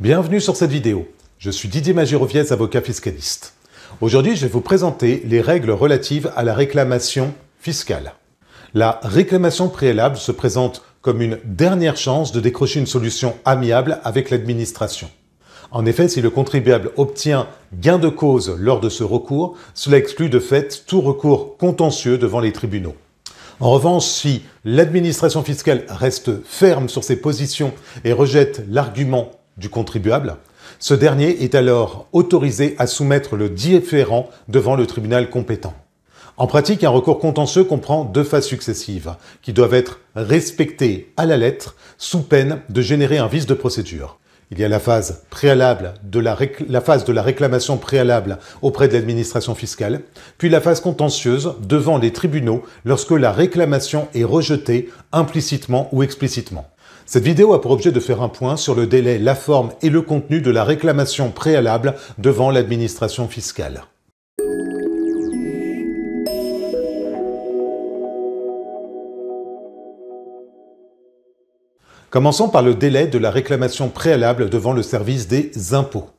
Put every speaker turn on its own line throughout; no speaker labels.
Bienvenue sur cette vidéo. Je suis Didier Magiroviez, avocat fiscaliste. Aujourd'hui, je vais vous présenter les règles relatives à la réclamation fiscale. La réclamation préalable se présente comme une dernière chance de décrocher une solution amiable avec l'administration. En effet, si le contribuable obtient gain de cause lors de ce recours, cela exclut de fait tout recours contentieux devant les tribunaux. En revanche, si l'administration fiscale reste ferme sur ses positions et rejette l'argument du contribuable, ce dernier est alors autorisé à soumettre le différend devant le tribunal compétent. En pratique, un recours contentieux comprend deux phases successives qui doivent être respectées à la lettre sous peine de générer un vice de procédure. Il y a la phase préalable la phase de la réclamation préalable auprès de l'administration fiscale, puis la phase contentieuse devant les tribunaux lorsque la réclamation est rejetée implicitement ou explicitement. Cette vidéo a pour objet de faire un point sur le délai, la forme et le contenu de la réclamation préalable devant l'administration fiscale. Commençons par le délai de la réclamation préalable devant le service des impôts.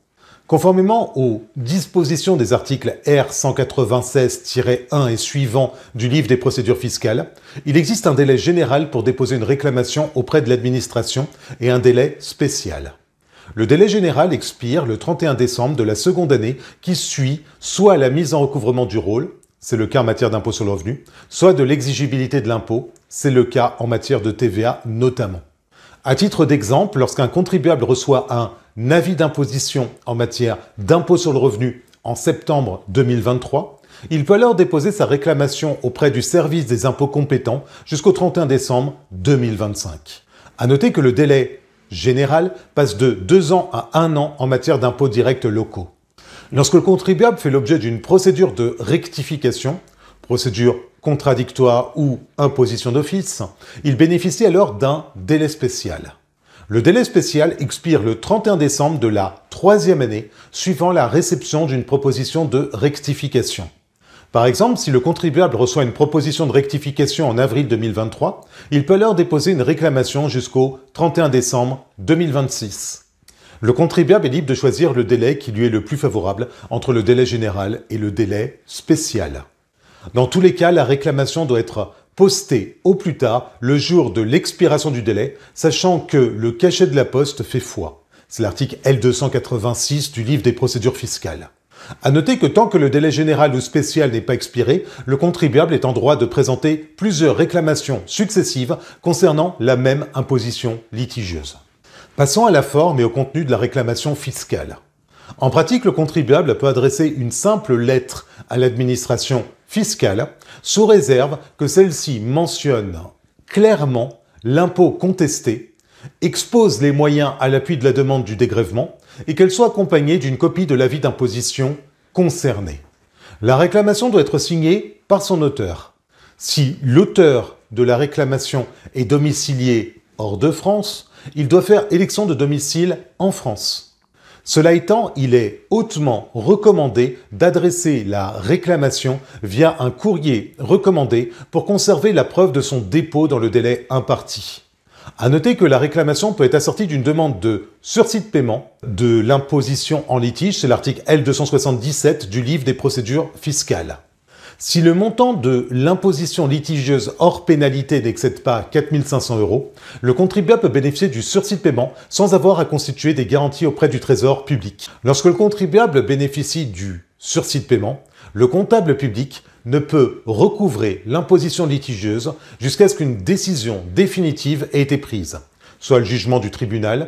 Conformément aux dispositions des articles R 196-1 et suivants du livre des procédures fiscales, il existe un délai général pour déposer une réclamation auprès de l'administration et un délai spécial. Le délai général expire le 31 décembre de la seconde année qui suit soit la mise en recouvrement du rôle, c'est le cas en matière d'impôt sur le revenu, soit de l'exigibilité de l'impôt, c'est le cas en matière de TVA notamment. À titre d'exemple, lorsqu'un contribuable reçoit un avis d'imposition en matière d'impôt sur le revenu en septembre 2023, il peut alors déposer sa réclamation auprès du service des impôts compétents jusqu'au 31 décembre 2025. À noter que le délai général passe de 2 ans à 1 an en matière d'impôts directs locaux. Lorsque le contribuable fait l'objet d'une procédure de rectification, procédure contradictoire ou imposition d'office, il bénéficie alors d'un délai spécial. Le délai spécial expire le 31 décembre de la 3e année suivant la réception d'une proposition de rectification. Par exemple, si le contribuable reçoit une proposition de rectification en avril 2023, il peut alors déposer une réclamation jusqu'au 31 décembre 2026. Le contribuable est libre de choisir le délai qui lui est le plus favorable entre le délai général et le délai spécial. Dans tous les cas, la réclamation doit être postée au plus tard le jour de l'expiration du délai, sachant que le cachet de la poste fait foi. C'est l'article L286 du livre des procédures fiscales. À noter que tant que le délai général ou spécial n'est pas expiré, le contribuable est en droit de présenter plusieurs réclamations successives concernant la même imposition litigieuse. Passons à la forme et au contenu de la réclamation fiscale. En pratique, le contribuable peut adresser une simple lettre à l'administration fiscale sous réserve que celle-ci mentionne clairement l'impôt contesté, expose les moyens à l'appui de la demande du dégrèvement et qu'elle soit accompagnée d'une copie de l'avis d'imposition concerné. La réclamation doit être signée par son auteur. Si l'auteur de la réclamation est domicilié hors de France, il doit faire élection de domicile en France. Cela étant, il est hautement recommandé d'adresser la réclamation via un courrier recommandé pour conserver la preuve de son dépôt dans le délai imparti. À noter que la réclamation peut être assortie d'une demande de sursis de paiement de l'imposition en litige, c'est l'article L277 du livre des procédures fiscales. Si le montant de l'imposition litigieuse hors pénalité n'excède pas 4 500 €, le contribuable peut bénéficier du sursis de paiement sans avoir à constituer des garanties auprès du Trésor public. Lorsque le contribuable bénéficie du sursis de paiement, le comptable public ne peut recouvrer l'imposition litigieuse jusqu'à ce qu'une décision définitive ait été prise, soit le jugement du tribunal,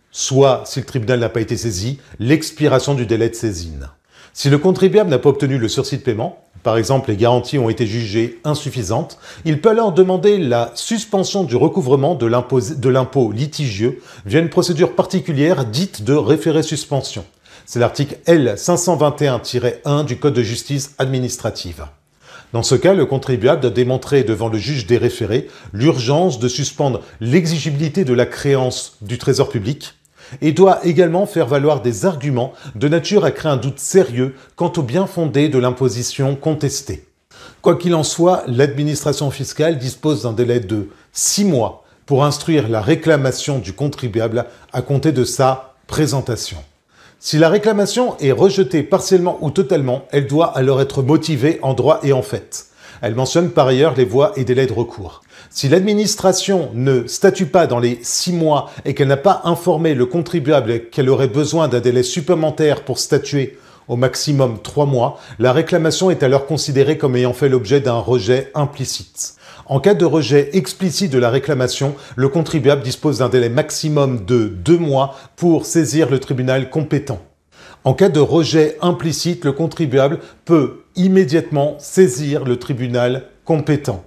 soit, si le tribunal n'a pas été saisi, l'expiration du délai de saisine. Si le contribuable n'a pas obtenu le sursis de paiement, par exemple les garanties ont été jugées insuffisantes, il peut alors demander la suspension du recouvrement de l'impôt litigieux via une procédure particulière dite de référé-suspension. C'est l'article L521-1 du Code de justice administrative. Dans ce cas, le contribuable doit démontrer devant le juge des référés l'urgence de suspendre l'exigibilité de la créance du Trésor public et doit également faire valoir des arguments de nature à créer un doute sérieux quant au bien fondé de l'imposition contestée. Quoi qu'il en soit, l'administration fiscale dispose d'un délai de 6 mois pour instruire la réclamation du contribuable à compter de sa présentation. Si la réclamation est rejetée partiellement ou totalement, elle doit alors être motivée en droit et en fait. Elle mentionne par ailleurs les voies et délais de recours. Si l'administration ne statue pas dans les 6 mois et qu'elle n'a pas informé le contribuable qu'elle aurait besoin d'un délai supplémentaire pour statuer, au maximum 3 mois, la réclamation est alors considérée comme ayant fait l'objet d'un rejet implicite. En cas de rejet explicite de la réclamation, le contribuable dispose d'un délai maximum de 2 mois pour saisir le tribunal compétent. En cas de rejet implicite, le contribuable peut immédiatement saisir le tribunal compétent.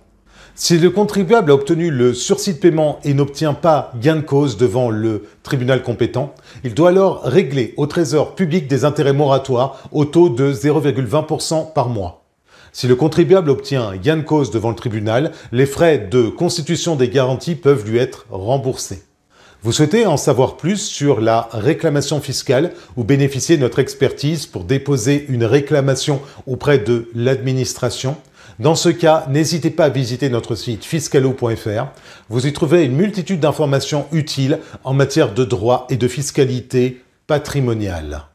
Si le contribuable a obtenu le sursis de paiement et n'obtient pas gain de cause devant le tribunal compétent, il doit alors régler au Trésor public des intérêts moratoires au taux de 0,20% par mois. Si le contribuable obtient gain de cause devant le tribunal, les frais de constitution des garanties peuvent lui être remboursés. Vous souhaitez en savoir plus sur la réclamation fiscale ou bénéficier de notre expertise pour déposer une réclamation auprès de l'administration? Dans ce cas, n'hésitez pas à visiter notre site fiscalo.fr. Vous y trouverez une multitude d'informations utiles en matière de droit et de fiscalité patrimoniale.